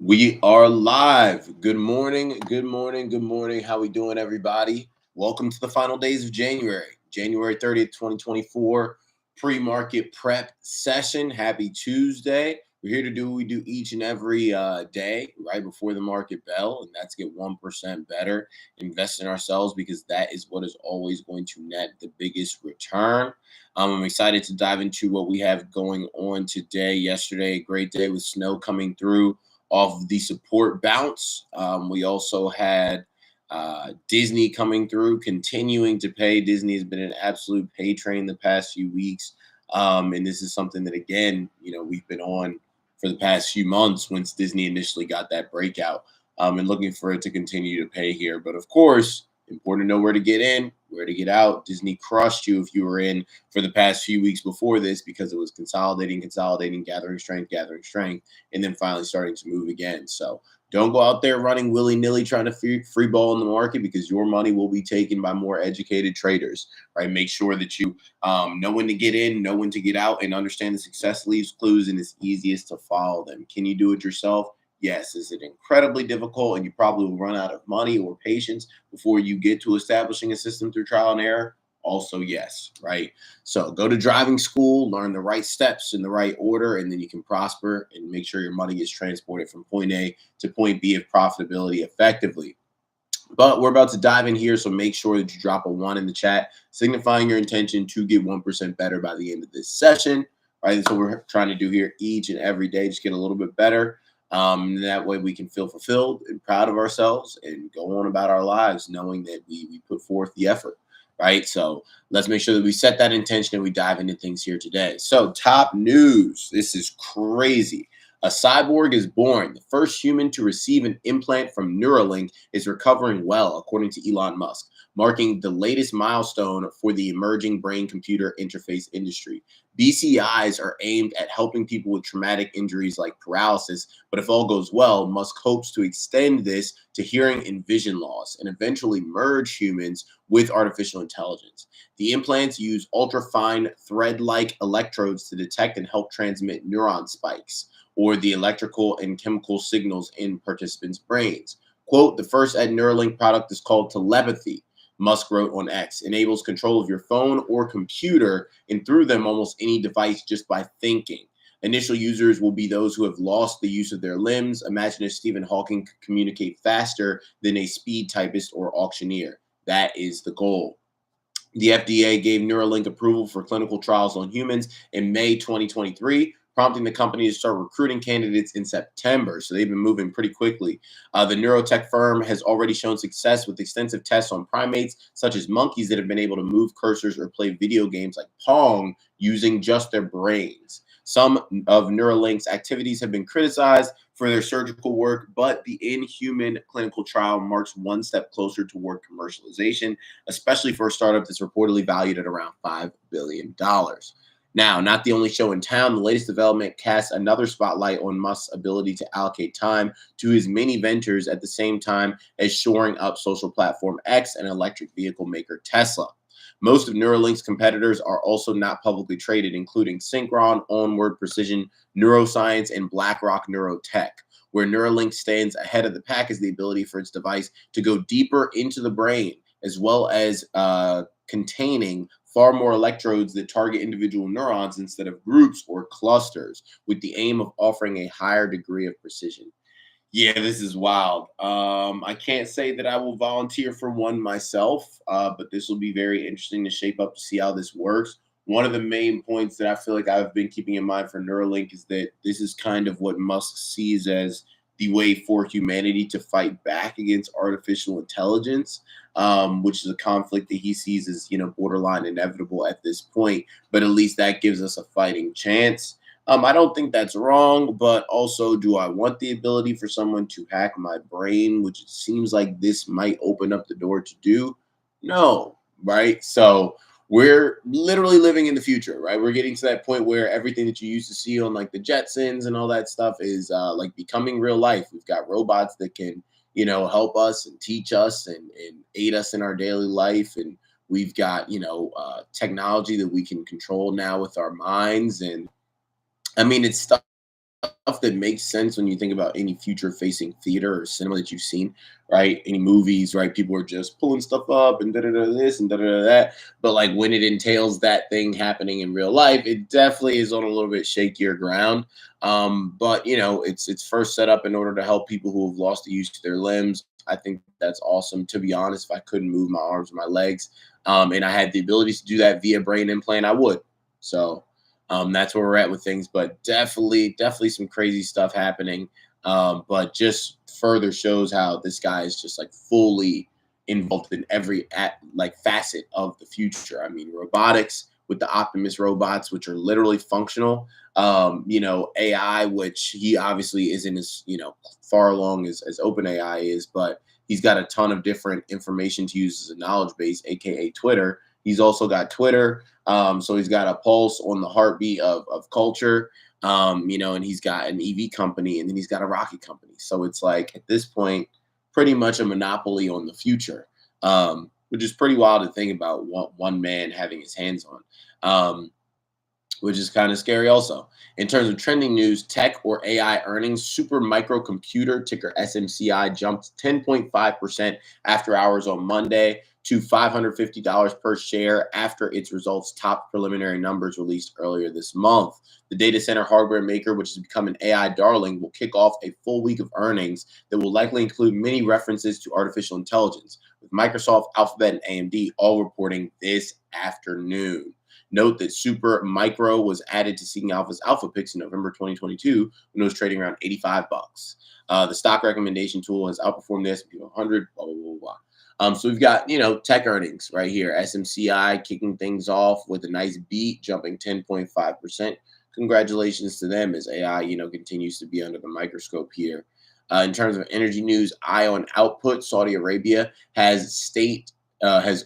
We are live. Good morning. Good morning. Good morning. How we doing, everybody? Welcome to the final days of January 30th, 2024, pre-market prep session. Happy Tuesday. We're here to do what we do each and every day, right before the market bell, and that's get 1% better, invest in ourselves because that is what is always going to net the biggest return. I'm excited to dive into what we have going on today. Yesterday, a great day with snow coming through off the support bounce. We also had Disney coming through, continuing to pay. Disney has been an absolute pay train the past few weeks. And this is something that, again, we've been on for the past few months once Disney initially got that breakout, and looking for it to continue to pay here. But of course, important to know where to get in, where to get out. Disney crushed you if you were in for the past few weeks before this because it was consolidating, gathering strength, and then finally starting to move again. So don't go out there running willy-nilly trying to free ball in the market because your money will be taken by more educated traders, right? Make sure that you know when to get in, know when to get out, and understand the success leaves clues, and it's easiest to follow them. Can you do it yourself? Yes. Is it incredibly difficult and you probably will run out of money or patience before you get to establishing a system through trial and error? Also, yes, right? So go to driving school, learn the right steps in the right order, and then you can prosper and make sure your money is transported from point A to point B of profitability effectively. But we're about to dive in here, so make sure that you drop a 1 in the chat, signifying your intention to get 1% better by the end of this session. Right, that's what we're trying to do here each and every day, just get a little bit better. That way we can feel fulfilled and proud of ourselves and go on about our lives knowing that we put forth the effort, right? So let's make sure that we set that intention and we dive into things here today. So top news, this is crazy. A cyborg is born. The first human to receive an implant from Neuralink is recovering well, according to Elon Musk, marking the latest milestone for the emerging brain-computer interface industry. BCIs are aimed at helping people with traumatic injuries like paralysis, but if all goes well, Musk hopes to extend this to hearing and vision loss and eventually merge humans with artificial intelligence. The implants use ultra-fine thread-like electrodes to detect and help transmit neuron spikes, or the electrical and chemical signals in participants' brains. Quote, the first at Neuralink product is called telepathy, Musk wrote on X, enables control of your phone or computer and through them almost any device just by thinking. Initial users will be those who have lost the use of their limbs. Imagine if Stephen Hawking could communicate faster than a speed typist or auctioneer. That is the goal. The FDA gave Neuralink approval for clinical trials on humans in May 2023, prompting the company to start recruiting candidates in September. So they've been moving pretty quickly. The neurotech firm has already shown success with extensive tests on primates, such as monkeys that have been able to move cursors or play video games like Pong using just their brains. Some of Neuralink's activities have been criticized for their surgical work, but the in-human clinical trial marks one step closer toward commercialization, especially for a startup that's reportedly valued at around $5 billion. Now, not the only show in town, the latest development casts another spotlight on Musk's ability to allocate time to his many ventures at the same time as shoring up social platform X and electric vehicle maker Tesla. Most of Neuralink's competitors are also not publicly traded, including Synchron, Onward Precision, Neuroscience, and BlackRock Neurotech. Where Neuralink stands ahead of the pack is the ability for its device to go deeper into the brain, as well as containing far more electrodes that target individual neurons instead of groups or clusters, with the aim of offering a higher degree of precision. Yeah, this is wild. I can't say that I will volunteer for one myself, but this will be very interesting to shape up to see how this works. One of the main points that I feel like I've been keeping in mind for Neuralink is that this is kind of what Musk sees as the way for humanity to fight back against artificial intelligence, which is a conflict that he sees as, borderline inevitable at this point. But at least that gives us a fighting chance. I don't think that's wrong, but also, do I want the ability for someone to hack my brain, which it seems like this might open up the door to do? No, right? So we're literally living in the future, right? We're getting to that point where everything that you used to see on like the Jetsons and all that stuff is like becoming real life. We've got robots that can, help us and teach us and aid us in our daily life. And we've got, technology that we can control now with our minds. And I mean, it's stuff that makes sense when you think about any future-facing theater or cinema that you've seen, right? Any movies, right? People are just pulling stuff up and da da da this and da da da that. But like when it entails that thing happening in real life, it definitely is on a little bit shakier ground. But you know, it's first set up in order to help people who have lost the use of their limbs. I think that's awesome. To be honest, if I couldn't move my arms or my legs, and I had the ability to do that via brain implant, I would. So that's where we're at with things, but definitely some crazy stuff happening. But just further shows how this guy is just like fully involved in every like facet of the future. I mean, robotics with the Optimus robots, which are literally functional. You know, AI, which he obviously isn't as, you know, far along as OpenAI is, but he's got a ton of different information to use as a knowledge base, aka Twitter. He's also got Twitter. So he's got a pulse on the heartbeat of culture, you know, and he's got an EV company and then he's got a rocket company. So it's like at this point, pretty much a monopoly on the future, which is pretty wild to think about one man having his hands on. Which is kind of scary also. In terms of trending news, tech or AI earnings, super microcomputer, ticker SMCI, jumped 10.5% after hours on Monday to $550 per share after its results topped preliminary numbers released earlier this month. The data center hardware maker, which has become an AI darling, will kick off a full week of earnings that will likely include many references to artificial intelligence, with Microsoft, Alphabet, and AMD all reporting this afternoon. Note that Super Micro was added to Seeking Alpha's Alpha Picks in November 2022 when it was trading around 85 bucks. The stock recommendation tool has outperformed the S&P 100, blah, blah, blah, blah. So we've got, you know, tech earnings right here. SMCI kicking things off with a nice beat, jumping 10.5%. Congratulations to them as AI, you know, continues to be under the microscope here. In terms of energy news, ion output, Saudi Arabia has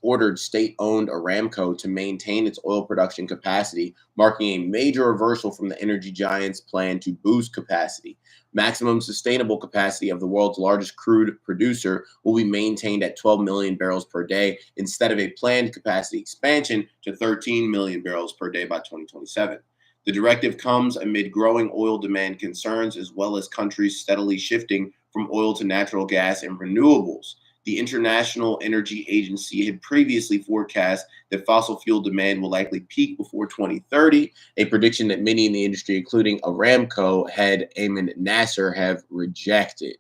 ordered state-owned Aramco to maintain its oil production capacity, marking a major reversal from the energy giant's plan to boost capacity. Maximum sustainable capacity of the world's largest crude producer will be maintained at 12 million barrels per day instead of a planned capacity expansion to 13 million barrels per day by 2027. The directive comes amid growing oil demand concerns as well as countries steadily shifting from oil to natural gas and renewables. The International Energy Agency had previously forecast that fossil fuel demand will likely peak before 2030, a prediction that many in the industry, including Aramco head Ayman Nasser, have rejected.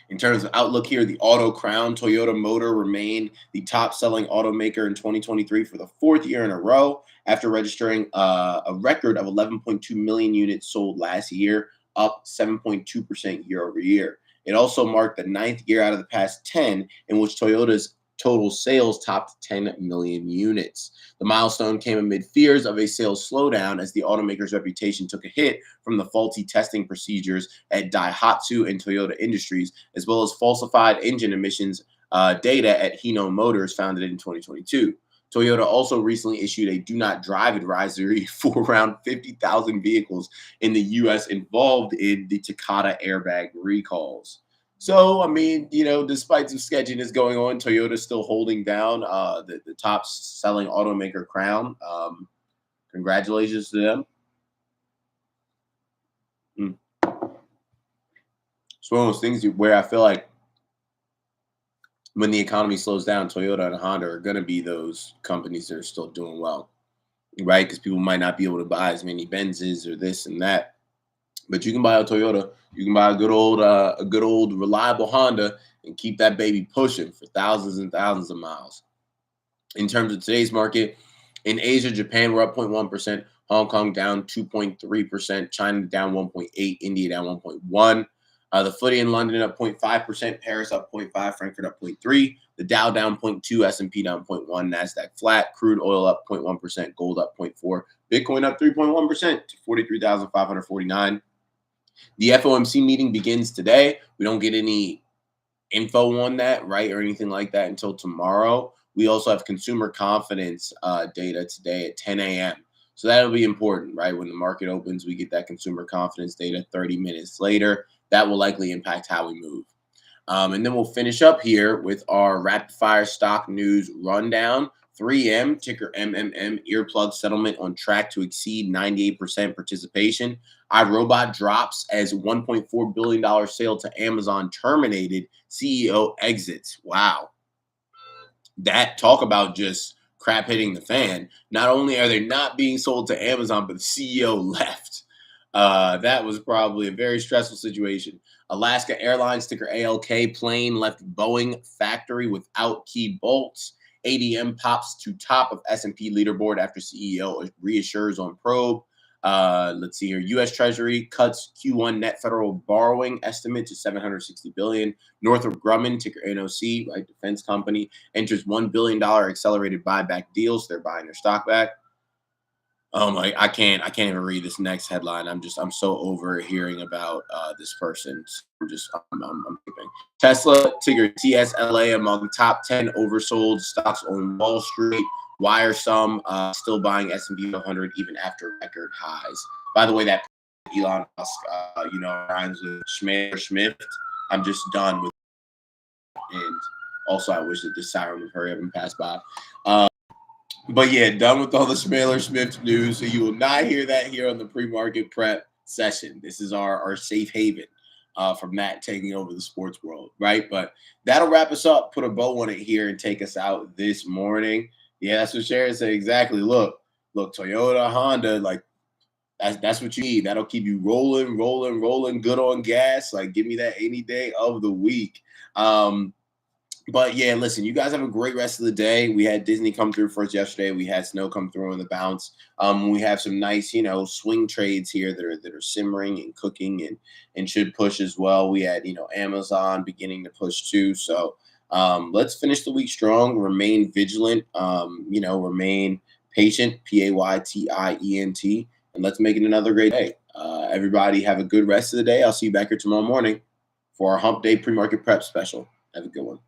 In terms of outlook here, the Auto Crown Toyota Motor remained the top-selling automaker in 2023 for the fourth year in a row after registering a record of 11.2 million units sold last year, up 7.2% year over year. It also marked the ninth year out of the past 10 in which Toyota's total sales topped 10 million units. The milestone came amid fears of a sales slowdown as the automaker's reputation took a hit from the faulty testing procedures at Daihatsu and Toyota Industries, as well as falsified engine emissions data at Hino Motors, founded in 2022. Toyota also recently issued a do not drive advisory for around 50,000 vehicles in the U.S. involved in the Takata airbag recalls. So, I mean, you know, despite some sketchiness going on, Toyota's still holding down the top selling automaker crown. Congratulations to them. It's one of those things where I feel like when the economy slows down, Toyota and Honda are going to be those companies that are still doing well, right? Because people might not be able to buy as many Benzes or this and that. But you can buy a Toyota, you can buy a good old reliable Honda and keep that baby pushing for thousands and thousands of miles. In terms of today's market, in Asia, Japan, we're up 0.1%, Hong Kong down 2.3%, China down 1.8%, India down 1.1%. The FTSE in London up 0.5%, Paris up 0.5%, Frankfurt up 0.3%, the Dow down 0.2%, S&P down 0.1%, NASDAQ flat, crude oil up 0.1%, gold up 0.4%, Bitcoin up 3.1% to 43,549. The FOMC meeting begins today. We don't get any info on that, right, or anything like that until tomorrow. We also have consumer confidence data today at 10 a.m. So that'll be important, right? When the market opens, we get that consumer confidence data 30 minutes later. That will likely impact how we move. And then we'll finish up here with our rapid fire stock news rundown 3M, ticker MMM, earplug settlement on track to exceed 98% participation. iRobot drops as $1.4 billion sale to Amazon terminated. CEO exits. Wow. That talk about just crap hitting the fan. Not only are they not being sold to Amazon, but the CEO left. That was probably a very stressful situation. Alaska Airlines, ticker ALK, plane left Boeing factory without key bolts. ADM pops to top of S&P leaderboard after CEO reassures on probe. Let's see here. U.S. Treasury cuts Q1 net federal borrowing estimate to $760 billion. Northrop Grumman, ticker NOC, right, defense company, enters $1 billion accelerated buyback deals. They're buying their stock back. I can't even read this next headline. I'm so over hearing about this person. I'm skipping. Tesla, ticker TSLA, among top 10 oversold stocks on Wall Street. Why are some still buying S&P 500 even after record highs? By the way, that Elon Musk, rhymes with Schmidt. I'm just done with it. And also, I wish that this siren would hurry up and pass by. But yeah, done with all the Smith news. So you will not hear that here on the pre-market prep session. This is our safe haven from Matt taking over the sports world, right? But that'll wrap us up. Put a bow on it here and take us out this morning. Yeah, that's what Sharon said. Exactly. Look, Toyota, Honda, like that's what you need. That'll keep you rolling, good on gas. Like, give me that any day of the week. But yeah, listen, you guys have a great rest of the day. We had Disney come through for us yesterday. We had snow come through on the bounce. We have some nice, swing trades here that are simmering and cooking and should push as well. We had, Amazon beginning to push too. So let's finish the week strong. Remain vigilant. Remain patient. PAYTIENT. And let's make it another great day. Everybody have a good rest of the day. I'll see you back here tomorrow morning for our Hump Day Pre-Market Prep special. Have a good one.